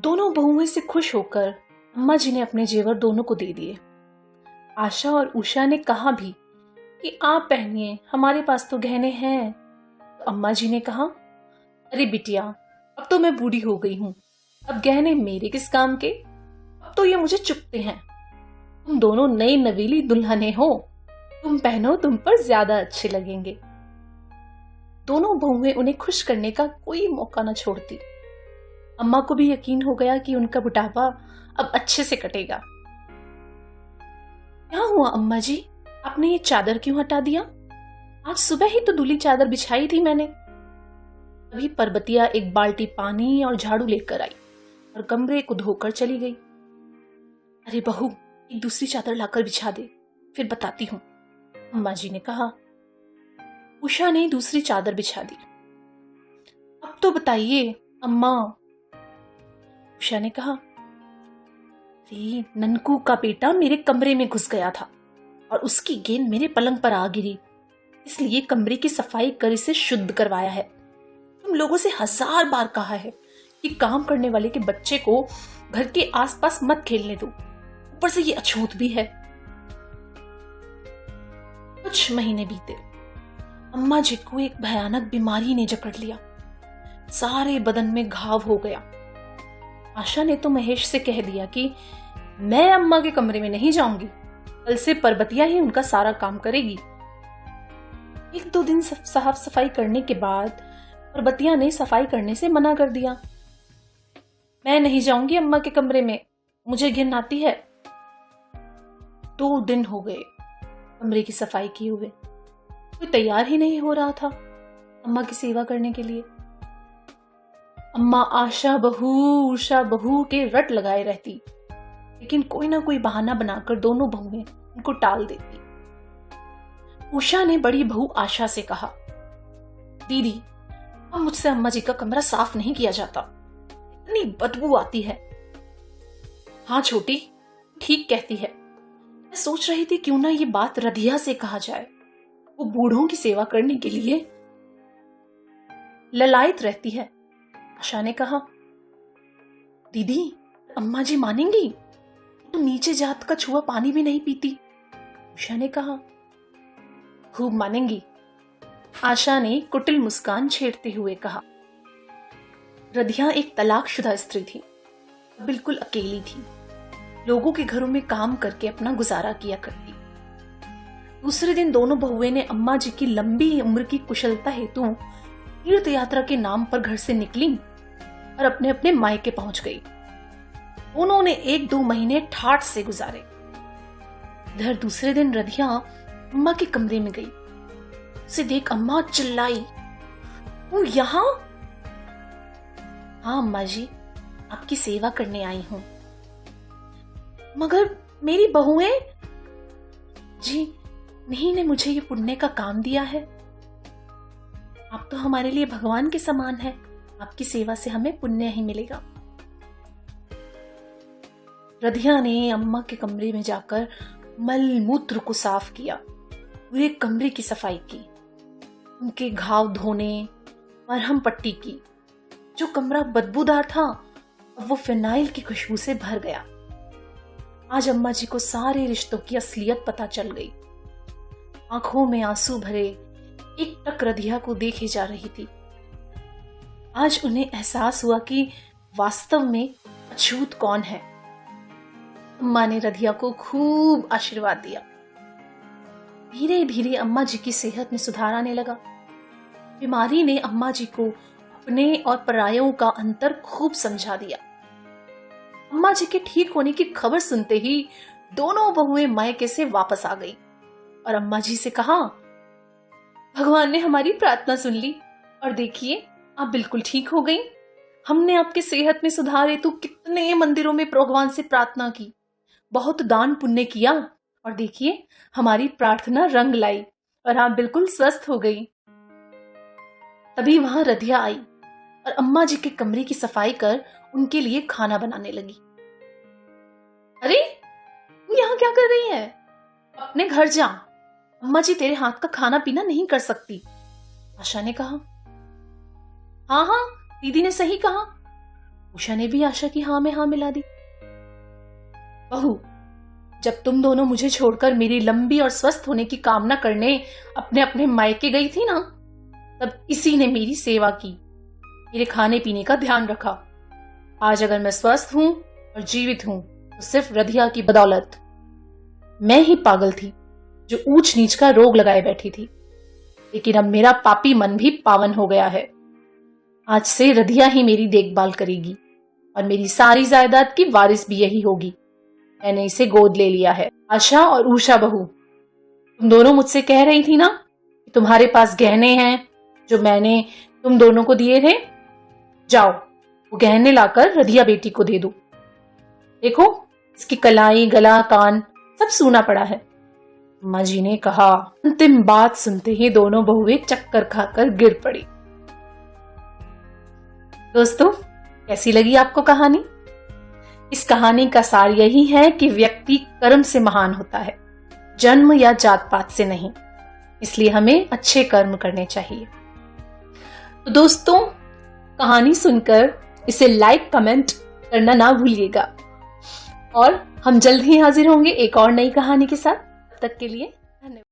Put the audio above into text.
दोनों बहुएं से खुश होकर अम्मा जी ने अपने जेवर दोनों को दे दिए। आशा और उषा ने कहा भी कि आप पहनिए, हमारे पास तो गहने हैं। तो अम्मा जी ने कहा, अरे बिटिया, अब तो मैं बूढ़ी हो गई हूं, अब गहने मेरे किस काम के, अब तो ये मुझे चुभते हैं। तुम दोनों नई नवीली दुल्हने हो, तुम पहनो, तुम पर ज्यादा अच्छे लगेंगे। दोनों बहुएं उन्हें खुश करने का कोई मौका न छोड़ती। अम्मा को भी यकीन हो गया कि उनका बुढ़ापा अब अच्छे से कटेगा। क्या हुआ अम्मा जी, आपने ये चादर क्यों हटा दिया? आज सुबह ही तो दूली चादर बिछाई थी मैंने। अभी परबतिया एक बाल्टी पानी और झाड़ू लेकर आई और कमरे को धोकर चली गई। अरे बहू, एक दूसरी चादर लाकर बिछा दे, फिर बताती हूँ, अम्मा जी ने कहा। उषा ने दूसरी चादर बिछा दी। अब तो बताइए अम्मा, उषा ने कहा। अरे ननकू का बेटा मेरे कमरे में घुस गया था और उसकी गेंद मेरे पलंग पर आ गिरी, इसलिए कमरे की सफाई कर इसे शुद्ध करवाया है। तुम लोगों से 1000 बार कहा है कि काम करने वाले के बच्चे को घर के आसपास मत खेलने दो, ऊपर से ये अछूत भी है। कुछ महीने बीते। अम्मा जी को एक भयानक बीमारी ने जकड़ लिया, सारे बदन में घाव हो गया। आशा ने तो महेश से कह दिया कि मैं अम्मा के कमरे में नहीं जाऊंगी, कल से परबतिया ही उनका सारा काम करेगी। 1-2 दिन साफ सफाई करने के बाद परबतिया ने सफाई करने से मना कर दिया। मैं नहीं जाऊंगी अम्मा के कमरे में, मुझे घिन आती है। 2 दिन हो गए कमरे की सफाई किए हुए, कोई तैयार ही नहीं हो रहा था अम्मा की सेवा करने के लिए। अम्मा आशा बहू उषा बहू के रट लगाए रहती, लेकिन कोई ना कोई बहाना बनाकर दोनों बहुएं उनको टाल देती। उषा ने बड़ी बहू आशा से कहा, दीदी, अब मुझसे अम्मा जी का कमरा साफ नहीं किया जाता, इतनी बदबू आती है। हाँ छोटी, ठीक कहती है। मैं सोच रही थी क्यों ना ये बात रधिया से कहा जाए, वो बूढ़ों की सेवा करने के लिए ललायत रहती है। आशा ने कहा, दीदी, अम्मा जी मानेंगी? तो नीचे जात का छुआ पानी भी नहीं पीती। उषा ने कहा, खूब मानेंगी। आशा ने कुटिल मुस्कान छेड़ते हुए कहा। रधिया एक तलाकशुदा स्त्री थी, बिल्कुल अकेली थी, लोगों के घरों में काम करके अपना गुजारा किया करती। दूसरे दिन दोनों बहुएं ने अम्मा जी की लंबी उम्र की कुशलता हेतु तीर्थ यात्रा के नाम पर घर से निकली और अपने अपने मायके पहुंच गई। उन्होंने 1-2 महीने ठाठ से गुजारे। इधर दूसरे दिन रधिया अम्मा के कमरे में गई। उसे देख अम्मा चिल्लाई, तू यहाँ? हाँ अम्मा जी, आपकी सेवा करने आई हूं। मगर मेरी बहुएं? जी, नहीं ने मुझे ये पुण्य का काम दिया है। आप तो हमारे लिए भगवान के समान है, आपकी सेवा से हमें पुण्य ही मिलेगा। रधिया ने अम्मा के कमरे में जाकर मल मूत्र को साफ किया, पूरे कमरे की सफाई की, उनके घाव धोने, मरहम पट्टी की। जो कमरा बदबूदार था अब वो फिनाइल की खुशबू से भर गया। आज अम्मा जी को सारे रिश्तों की असलियत पता चल गई। आंखों में आंसू भरे एक टक रधिया को देखे जा रही थी। आज उन्हें एहसास हुआ कि वास्तव में अछूत कौन है। अम्मा ने रधिया को खूब आशीर्वाद दिया। धीरे धीरे अम्मा जी की सेहत में सुधार आने लगा। बीमारी ने अम्मा जी को अपने और परायों का अंतर खूब समझा दिया। अम्मा जी के ठीक होने की खबर सुनते ही दोनों बहुएं मायके से वापस आ गई और अम्मा जी से कहा, भगवान ने हमारी प्रार्थना सुन ली और देखिए आप बिल्कुल ठीक हो गई। हमने आपके सेहत में सुधार हेतु कितने मंदिरों में भगवान से प्रार्थना की, बहुत दान पुण्य किया और देखिए हमारी प्रार्थना रंग लाई और आप बिल्कुल स्वस्थ हो गई। तभी वहां रधिया आई और अम्मा जी के कमरे की सफाई कर उनके लिए खाना बनाने लगी। अरे तू यहाँ क्या कर रही है? अपने घर जा, अम्मा जी तेरे हाथ का खाना पीना नहीं कर सकती। आशा ने कहा। हाँ हाँ, दीदी ने सही कहा, उषा ने भी आशा की हाँ में हाँ मिला दी। बहू, जब तुम दोनों मुझे छोड़कर मेरी लंबी और स्वस्थ होने की कामना करने अपने अपने मायके गई थी ना, तब इसी ने मेरी सेवा की, मेरे खाने पीने का ध्यान रखा। आज अगर मैं स्वस्थ हूं और जीवित हूं तो सिर्फ रधिया की बदौलत। मैं ही पागल थी जो ऊंच नीच का रोग लगाए बैठी थी, लेकिन अब मेरा पापी मन भी पावन हो गया है। आज से रधिया ही मेरी देखभाल करेगी और मेरी सारी जायदाद की वारिस भी यही होगी। मैंने इसे गोद ले लिया है। आशा और उषा बहू, तुम दोनों मुझसे कह रही थी ना कि तुम्हारे पास गहने हैं जो मैंने तुम दोनों को दिए थे। जाओ, वो गहने लाकर रधिया बेटी को दे दो। देखो, इसकी कलाई, गला, कान सब सूना पड़ा है। अम्मा जी ने कहा। अंतिम बात सुनते ही दोनों बहुएं चक्कर खाकर गिर पड़ी। दोस्तों, कैसी लगी आपको कहानी? इस कहानी का सार यही है कि व्यक्ति कर्म से महान होता है, जन्म या जात पात से नहीं। इसलिए हमें अच्छे कर्म करने चाहिए। तो दोस्तों, कहानी सुनकर इसे लाइक कमेंट करना ना भूलिएगा और हम जल्द ही हाजिर होंगे एक और नई कहानी के साथ। तब तक के लिए धन्यवाद।